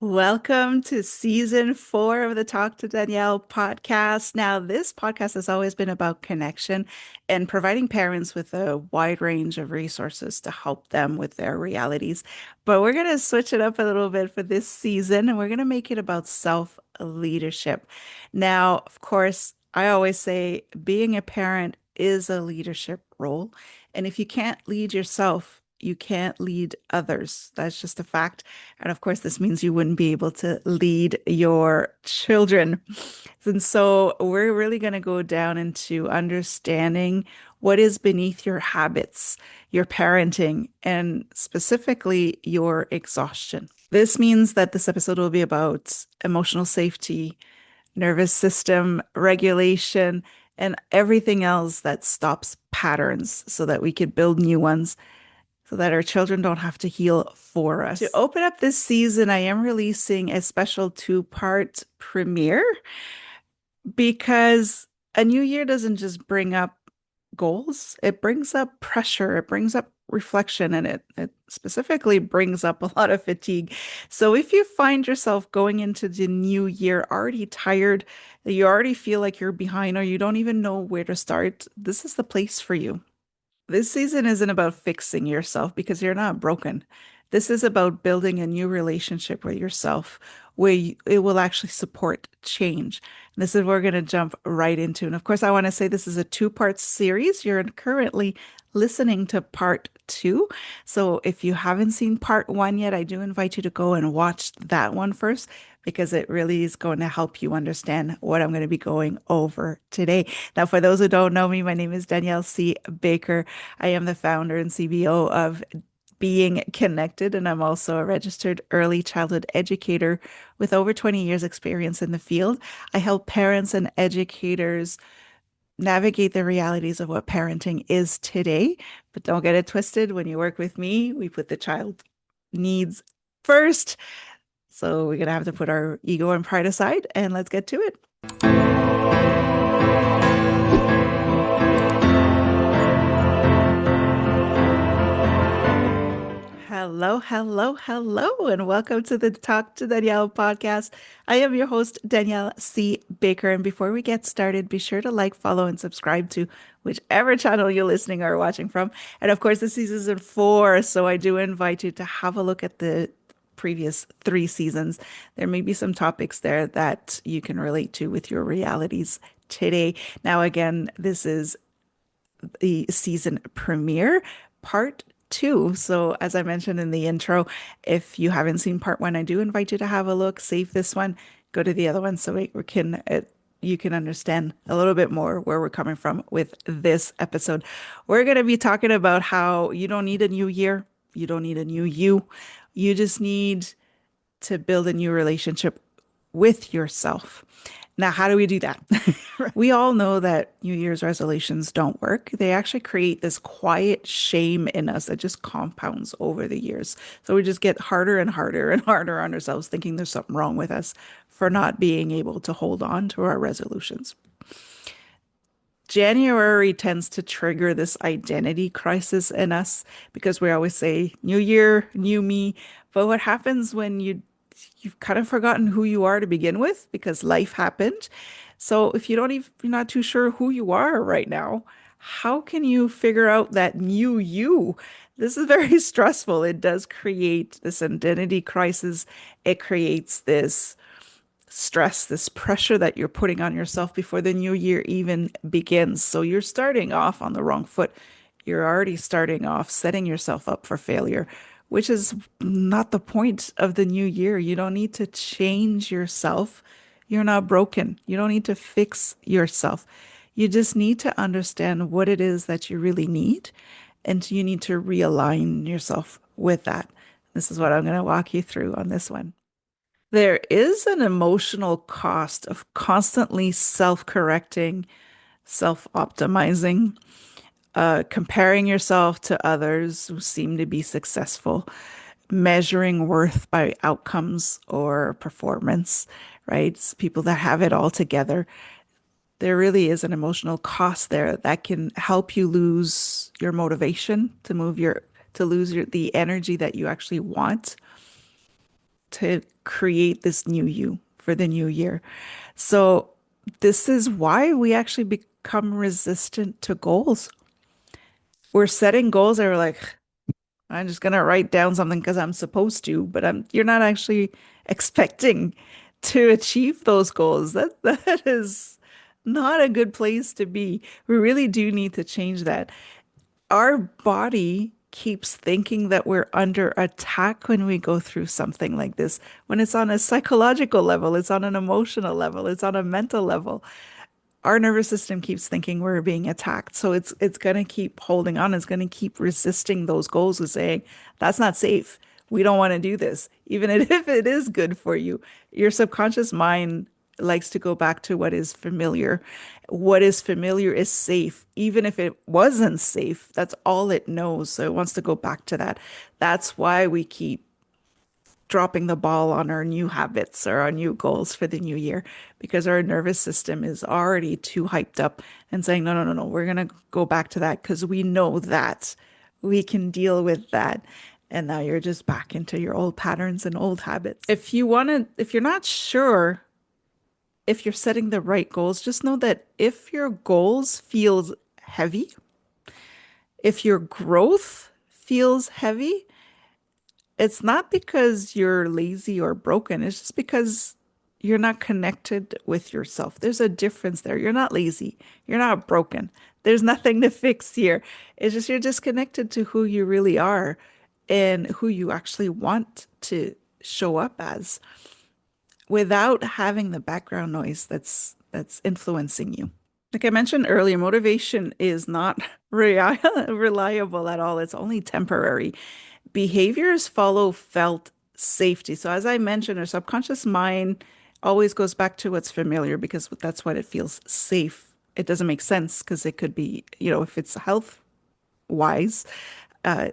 Welcome to season 4 of the Talk to Danielle podcast. Now, this podcast has always been about connection and providing parents with a wide range of resources to help them with their realities. But we're going to switch it up a little bit for this season and we're going to make it about self-leadership. Now, of course, I always say being a parent is a leadership role. And if you can't lead yourself, you can't lead others. That's just a fact. And of course, this means you wouldn't be able to lead your children. And so we're really going to go down into understanding what is beneath your habits, your parenting, and specifically your exhaustion. This means that this episode will be about emotional safety, nervous system regulation, and everything else that stops patterns so that we could build new ones so that our children don't have to heal for us. To open up this season, I am releasing a special two-part premiere because a new year doesn't just bring up goals, it brings up pressure, it brings up reflection, and it specifically brings up a lot of fatigue. So if you find yourself going into the new year already tired, you already feel like you're behind, or you don't even know where to start, this is the place for you. This season isn't about fixing yourself because you're not broken. This is about building a new relationship with yourself where it will actually support change. And this is what we're going to jump right into. And of course, I want to say this is a two-part series. You're currently listening to part two. So if you haven't seen part one yet, I do invite you to go and watch that one first because it really is going to help you understand what I'm going to be going over today. Now, for those who don't know me, my name is Danielle C. Baker. I am the founder and CBO of Being Connected, and I'm also a registered early childhood educator with over 20 years experience in the field. I help parents and educators navigate the realities of what parenting is today. But don't get it twisted. When you work with me, we put the child needs first. So we're going to have to put our ego and pride aside and let's get to it. Hello, hello, hello, and welcome to the Talk to Danielle podcast. I am your host, Danielle C. Baker. And before we get started, be sure to like, follow, and subscribe to whichever channel you're listening or watching from. And of course, this is season 4, so I do invite you to have a look at the previous 3 seasons. There may be some topics there that you can relate to with your realities today. Now, again, this is the season premiere, part two. So, as I mentioned in the intro, if you haven't seen part one, I do invite you to have a look, save this one, go to the other one so we can you can understand a little bit more where we're coming from with this episode. We're going to be talking about how you don't need a new year, you don't need a new you, you just need to build a new relationship with yourself. Now, how do we do that? We all know that New Year's resolutions don't work. They actually create this quiet shame in us that just compounds over the years. So we just get harder and harder and harder on ourselves, thinking there's something wrong with us for not being able to hold on to our resolutions. January tends to trigger this identity crisis in us because we always say new year, new me. But what happens when you've kind of forgotten who you are to begin with because life happened. So if you're not too sure who you are right now, how can you figure out that new you? This is very stressful. It does create this identity crisis. It creates this stress, this pressure that you're putting on yourself before the new year even begins. So you're starting off on the wrong foot. You're already starting off setting yourself up for failure, which is not the point of the new year. You don't need to change yourself. You're not broken. You don't need to fix yourself. You just need to understand what it is that you really need, and you need to realign yourself with that. This is what I'm going to walk you through on this one. There is an emotional cost of constantly self-correcting, self-optimizing, comparing yourself to others who seem to be successful, measuring worth by outcomes or performance, right? It's people that have it all together. There really is an emotional cost there that can help you lose your motivation to lose the energy that you actually want. to create this new you for the new year. So, this is why we actually become resistant to goals. We're setting goals that are like, I'm just gonna write down something because I'm supposed to, but you're not actually expecting to achieve those goals. That is not a good place to be. We really do need to change that. Our body keeps thinking that we're under attack when we go through something like this. When it's on a psychological level, it's on an emotional level, it's on a mental level, our nervous system keeps thinking we're being attacked. So it's going to keep holding on. It's going to keep resisting those goals and saying, that's not safe. We don't want to do this. Even if it is good for you, your subconscious mind likes to go back to what is familiar. What is familiar is safe. Even if it wasn't safe, that's all it knows. So it wants to go back to that. That's why we keep dropping the ball on our new habits or our new goals for the new year because our nervous system is already too hyped up and saying, no, no, no, no, we're going to go back to that because we know that we can deal with that. And now you're just back into your old patterns and old habits. If you're not sure if you're setting the right goals, just know that if your goals feels heavy, if your growth feels heavy, it's not because you're lazy or broken. It's just because you're not connected with yourself. There's a difference there. You're not lazy. You're not broken. There's nothing to fix here. It's just you're disconnected to who you really are and who you actually want to show up as without having the background noise that's influencing you. Like I mentioned earlier, motivation is not reliable at all. It's only temporary. Behaviors follow felt safety. So, as I mentioned, our subconscious mind always goes back to what's familiar because that's what it feels safe. It doesn't make sense because it could be, if it's health wise, uh,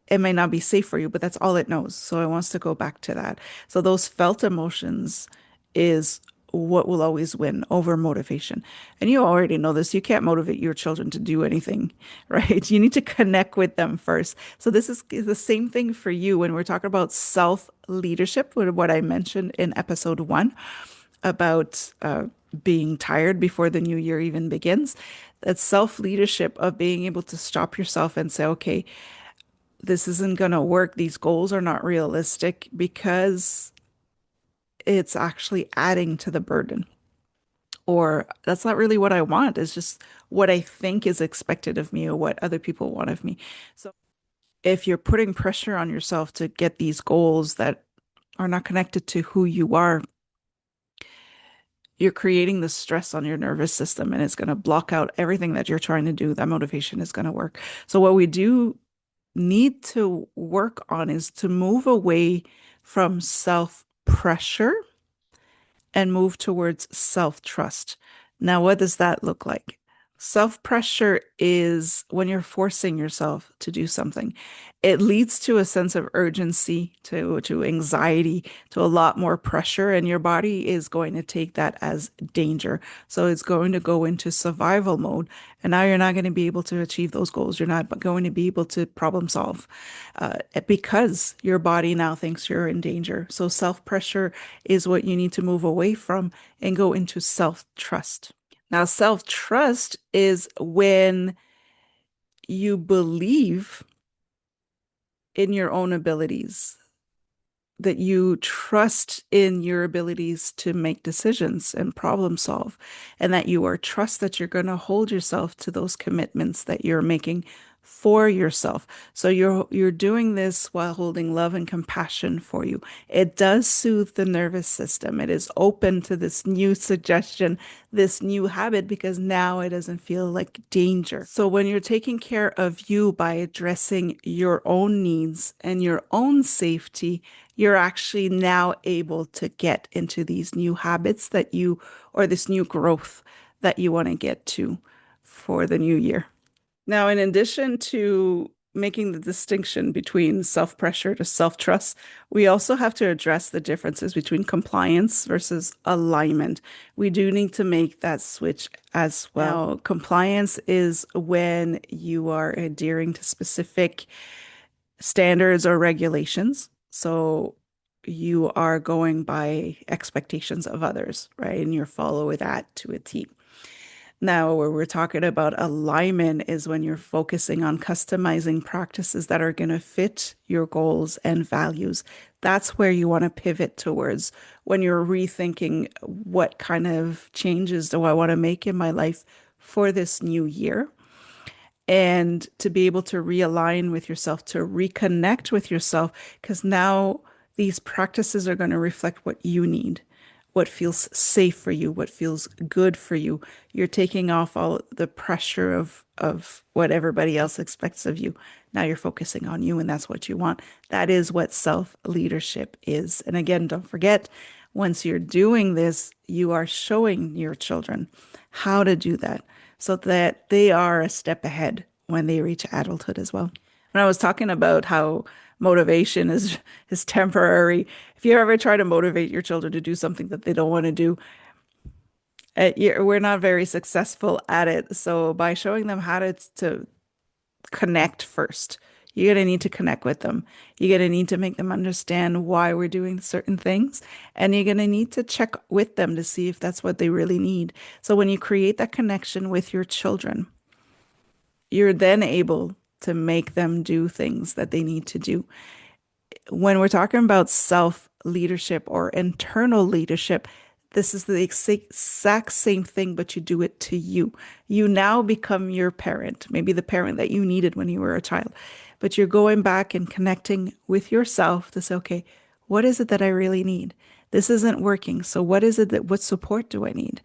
it may not be safe for you, but that's all it knows. So it wants to go back to that. So those felt emotions is what will always win over motivation. And you already know this. You can't motivate your children to do anything, right? You need to connect with them first. So this is the same thing for you when we're talking about self leadership, with what I mentioned in episode 1 about being tired before the new year even begins. That self leadership of being able to stop yourself and say, okay, this isn't going to work. These goals are not realistic because it's actually adding to the burden. Or that's not really what I want. It's just what I think is expected of me or what other people want of me. So if you're putting pressure on yourself to get these goals that are not connected to who you are, you're creating the stress on your nervous system and it's going to block out everything that you're trying to do. That motivation is going to work. So what we do need to work on is to move away from self pressure and move towards self trust. Now, what does that look like? Self pressure is when you're forcing yourself to do something. It leads to a sense of urgency, to anxiety, to a lot more pressure, and your body is going to take that as danger. So it's going to go into survival mode. And now you're not going to be able to achieve those goals. You're not going to be able to problem solve because your body now thinks you're in danger. So self pressure is what you need to move away from and go into self trust. Now, self trust is when you believe in your own abilities, that you trust in your abilities to make decisions and problem solve, and that you are trust that you're going to hold yourself to those commitments that you're making for yourself. So you're doing this while holding love and compassion for you. It does soothe the nervous system. It is open to this new suggestion, this new habit, because now it doesn't feel like danger. So when you're taking care of you by addressing your own needs and your own safety, you're actually now able to get into these new habits or this new growth that you want to get to for the new year. Now, in addition to making the distinction between self pressure to self trust, we also have to address the differences between compliance versus alignment. We do need to make that switch as well. Now, compliance is when you are adhering to specific standards or regulations. So you are going by expectations of others, right? And you're following that to a T. Now, where we're talking about alignment is when you're focusing on customizing practices that are going to fit your goals and values. That's where you want to pivot towards when you're rethinking what kind of changes do I want to make in my life for this new year, and to be able to realign with yourself, to reconnect with yourself, because now these practices are going to reflect what you need, what feels safe for you, what feels good for you. You're taking off all the pressure of what everybody else expects of you. Now you're focusing on you, and that's what you want. That is what self-leadership is. And again, don't forget, once you're doing this, you are showing your children how to do that so that they are a step ahead when they reach adulthood as well. When I was talking about how motivation is temporary, if you ever try to motivate your children to do something that they don't want to do, we're not very successful at it. So by showing them how to connect first, you're going to need to connect with them. You're going to need to make them understand why we're doing certain things. And you're going to need to check with them to see if that's what they really need. So when you create that connection with your children, you're then able to make them do things that they need to do. When we're talking about self leadership or internal leadership, this is the exact same thing, but you do it to you. You now become your parent, maybe the parent that you needed when you were a child, but you're going back and connecting with yourself to say, okay, what is it that I really need? This isn't working. So what is it that, what support do I need?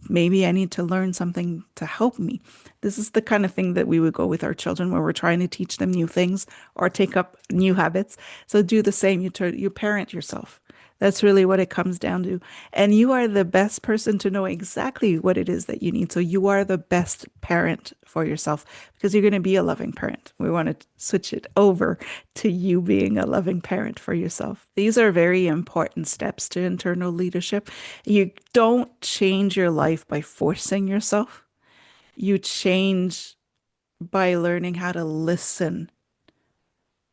Maybe I need to learn something to help me. This is the kind of thing that we would go with our children where we're trying to teach them new things or take up new habits. So do the same. You parent yourself. That's really what it comes down to. And you are the best person to know exactly what it is that you need. So you are the best parent for yourself because you're going to be a loving parent. We want to switch it over to you being a loving parent for yourself. These are very important steps to internal leadership. You don't change your life by forcing yourself. You change by learning how to listen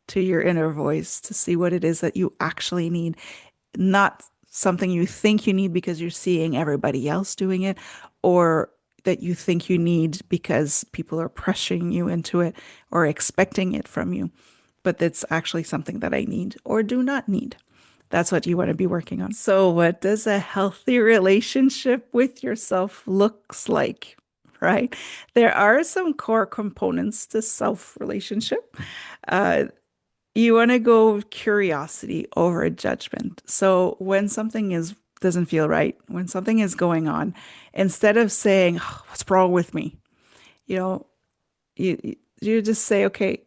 to your inner voice to see what it is that you actually need, not something you think you need because you're seeing everybody else doing it, or that you think you need because people are pressuring you into it or expecting it from you. But that's actually something that I need or do not need. That's what you want to be working on. So, what does a healthy relationship with yourself looks like? Right? There are some core components to self relationship. Uh, you want to go curiosity over judgment. So when something is doesn't feel right, when something is going on, instead of saying, "Oh, what's wrong with me?" You know, you just say, "Okay,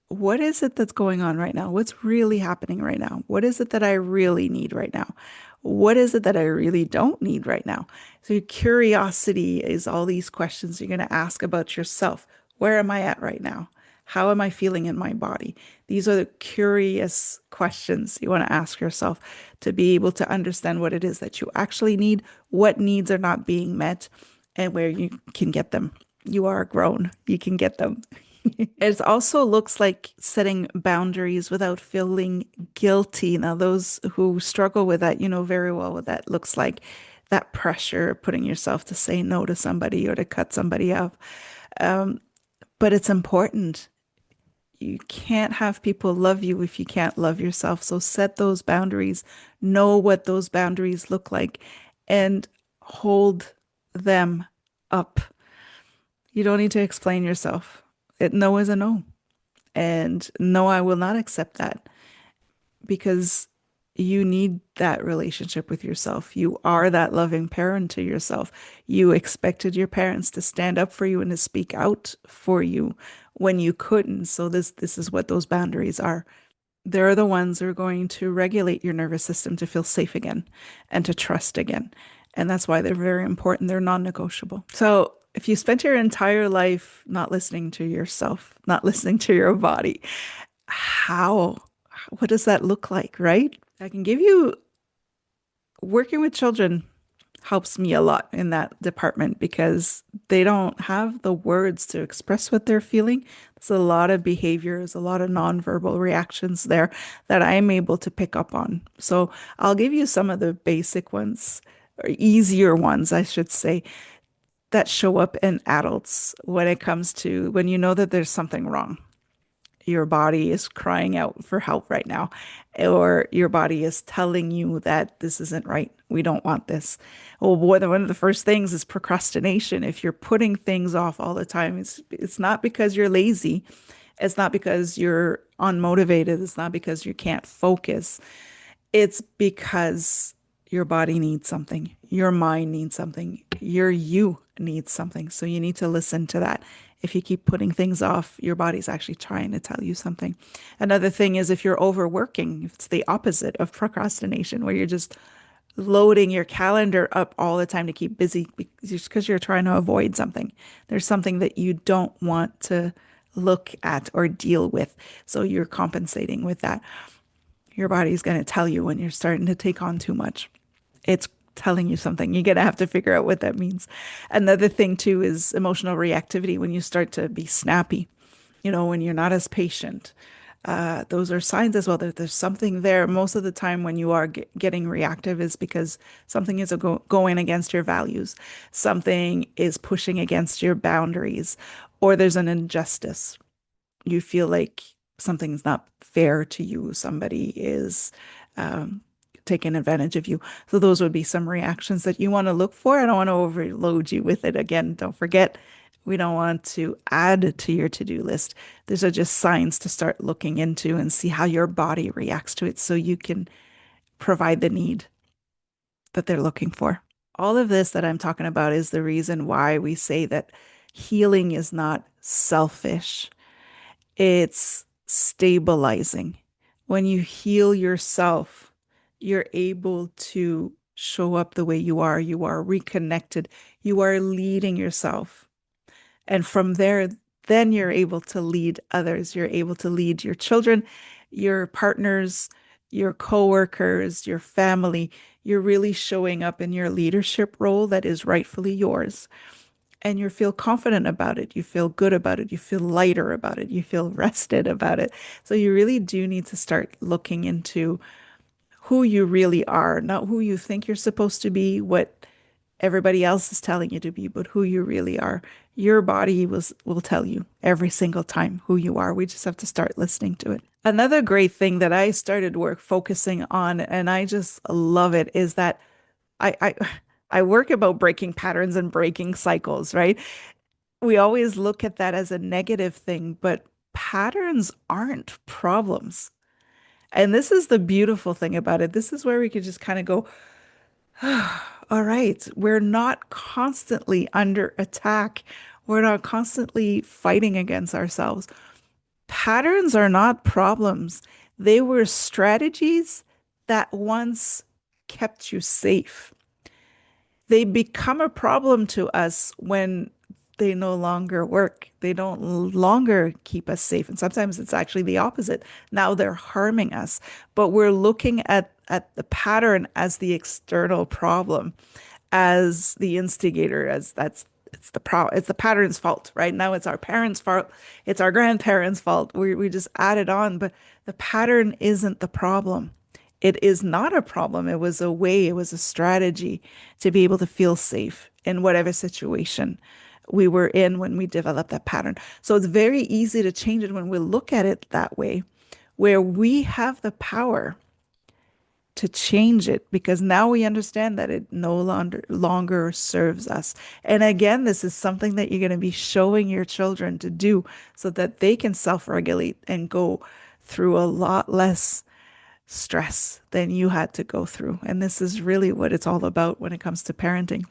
what is it that's going on right now? What's really happening right now? What is it that I really need right now? What is it that I really don't need right now?" So curiosity is all these questions you're going to ask about yourself. Where am I at right now? How am I feeling in my body? These are the curious questions you want to ask yourself to be able to understand what it is that you actually need, what needs are not being met, and where you can get them. You are grown, you can get them. It also looks like setting boundaries without feeling guilty. Now, those who struggle with that, you know very well what that looks like. That pressure, putting yourself to say no to somebody or to cut somebody off. But it's important. You can't have people love you if you can't love yourself. So set those boundaries, know what those boundaries look like, and hold them up. You don't need to explain yourself. No is a no. And no, I will not accept that because you need that relationship with yourself. You are that loving parent to yourself. You expected your parents to stand up for you and to speak out for you when you couldn't. So this is what those boundaries are. They're the ones who are going to regulate your nervous system to feel safe again and to trust again. And that's why they're very important. They're non-negotiable. So if you spent your entire life not listening to yourself, not listening to your body, how, what does that look like, right? I can give you working with children. helps me a lot in that department because they don't have the words to express what they're feeling. There's a lot of behaviors, a lot of nonverbal reactions there that I'm able to pick up on. So I'll give you some of the basic ones, or easier ones, I should say, that show up in adults when it comes to when you know that there's something wrong. Your body is crying out for help right now, or your body is telling you that this isn't right. We don't want this. Well, one of the first things is procrastination. If you're putting things off all the time, it's not because you're lazy. It's not because you're unmotivated. It's not because you can't focus. It's because your body needs something, your mind needs something, your you needs something. So you need to listen to that. If you keep putting things off, your body's actually trying to tell you something. Another thing is if you're overworking, it's the opposite of procrastination, where you're just loading your calendar up all the time to keep busy just because you're trying to avoid something. There's something that you don't want to look at or deal with. So you're compensating with that. Your body's going to tell you when you're starting to take on too much. It's telling you something. You're going to have to figure out what that means. Another thing, too, is emotional reactivity when you start to be snappy, when you're not as patient. Those are signs as well that there's something there. Most of the time, when you are getting reactive, is because something is going against your values, something is pushing against your boundaries, or there's an injustice. You feel like something's not fair to you. Somebody is um, taking advantage of you. So those would be some reactions that you want to look for. I don't want to overload you with it. Again, don't forget, we don't want to add to your to-do list. These are just signs to start looking into and see how your body reacts to it so you can provide the need that they're looking for. All of this that I'm talking about is the reason why we say that healing is not selfish. It's stabilizing. When you heal yourself, you're able to show up the way you are. You are reconnected. You are leading yourself. And from there, then you're able to lead others. You're able to lead your children, your partners, your coworkers, your family. You're really showing up in your leadership role that is rightfully yours, and you feel confident about it. You feel good about it. You feel lighter about it. You feel rested about it. So you really do need to start looking into who you really are, not who you think you're supposed to be, what everybody else is telling you to be, but who you really are. Your body will tell you every single time who you are. We just have to start listening to it. Another great thing that I started work focusing on, and I just love it, is that I I work about breaking patterns and breaking cycles, right? We always look at that as a negative thing, but patterns aren't problems. And this is the beautiful thing about it. This is where we could just kind of go, all right, we're not constantly under attack. We're not constantly fighting against ourselves. Patterns are not problems. They were strategies that once kept you safe. They become a problem to us when they no longer work. They don't longer keep us safe. And sometimes it's actually the opposite. Now they're harming us. But we're looking at the pattern as the external problem, as the instigator, as it's the pattern's fault, right? Now it's our parents' fault, it's our grandparents' fault. We just add it on, but the pattern isn't the problem. It is not a problem. It was a way, it was a strategy to be able to feel safe in whatever situation we were in when we developed that pattern. So it's very easy to change it when we look at it that way, where we have the power to change it because now we understand that it no longer serves us. And again, this is something that you're going to be showing your children to do so that they can self-regulate and go through a lot less stress than you had to go through. And this is really what it's all about when it comes to parenting.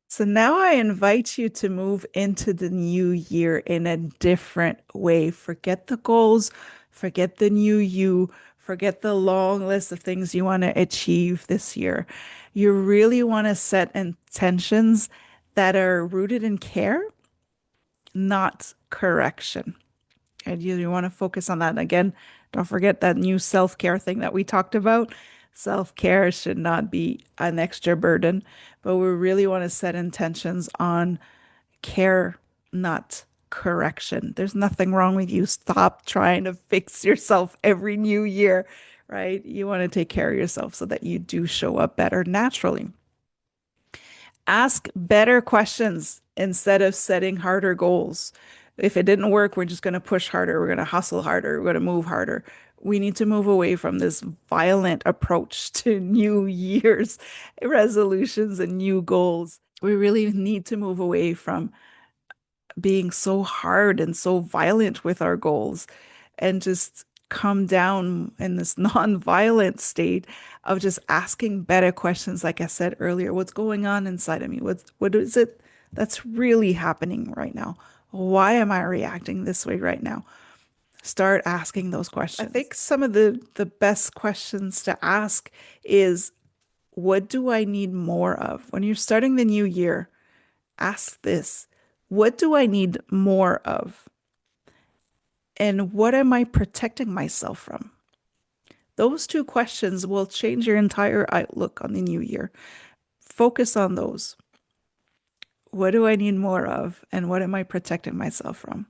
So now I invite you to move into the new year in a different way. Forget the goals, forget the new you, forget the long list of things you want to achieve this year. You really want to set intentions that are rooted in care, not correction. And you want to focus on that. And again, don't forget that new self-care thing that we talked about. Self-care should not be an extra burden, but we really want to set intentions on care, not correction. There's nothing wrong with you. Stop trying to fix yourself every new year, right? You want to take care of yourself so that you do show up better naturally. Ask better questions instead of setting harder goals. If it didn't work, we're just going to push harder. We're going to hustle harder. We're going to move harder. We need to move away from this violent approach to New Year's resolutions and new goals. We really need to move away from being so hard and so violent with our goals and just come down in this non-violent state of just asking better questions. Like I said earlier, what's going on inside of me? What is it that's really happening right now? Why am I reacting this way right now? Start asking those questions. I think some of the best questions to ask is, what do I need more of? When you're starting the new year, ask this. What do I need more of? And what am I protecting myself from? Those two questions will change your entire outlook on the new year. Focus on those. What do I need more of? And what am I protecting myself from?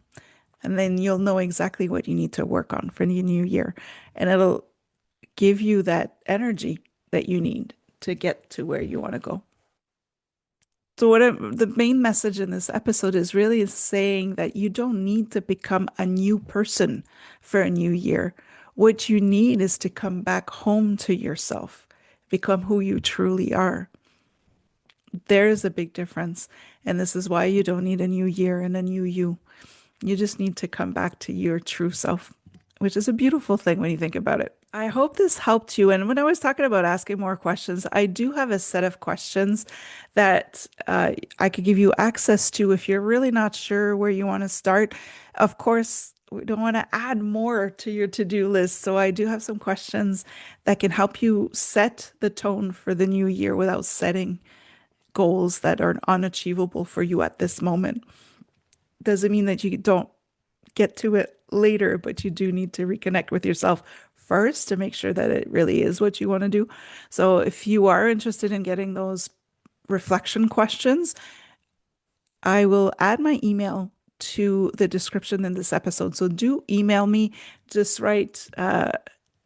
And then you'll know exactly what you need to work on for the new year. And it'll give you that energy that you need to get to where you want to go. So the main message in this episode is really saying that you don't need to become a new person for a new year. What you need is to come back home to yourself, become who you truly are. There's a big difference. And this is why you don't need a new year and a new you. You just need to come back to your true self, which is a beautiful thing when you think about it. I hope this helped you. And when I was talking about asking more questions, I do have a set of questions that I could give you access to if you're really not sure where you want to start. Of course, we don't want to add more to your to-do list. So I do have some questions that can help you set the tone for the new year without setting goals that are unachievable for you at this moment. Doesn't mean that you don't get to it later, but you do need to reconnect with yourself first to make sure that it really is what you want to do. So if you are interested in getting those reflection questions, I will add my email to the description in this episode. So do email me. Just write, I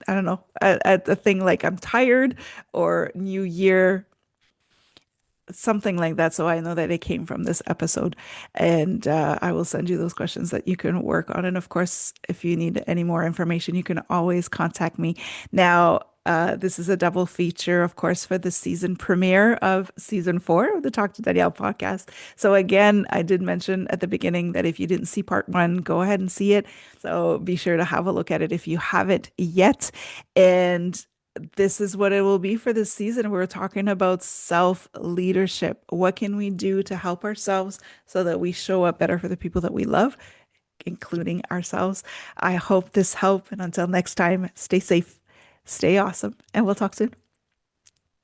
don't know, a thing like I'm tired or New Year, something like that, so I know that it came from this episode. And I will send you those questions that you can work on. And of course, if you need any more information, you can always contact me. Now, this is a double feature, of course, for the season premiere of season 4 of the Talk to Danielle podcast. So again, I did mention at the beginning that if you didn't see part 1, go ahead and see it. So be sure to have a look at it if you haven't yet. And this is what it will be for this season. We're talking about self-leadership. What can we do to help ourselves so that we show up better for the people that we love, including ourselves? I hope this helped. And until next time, stay safe, stay awesome, and we'll talk soon.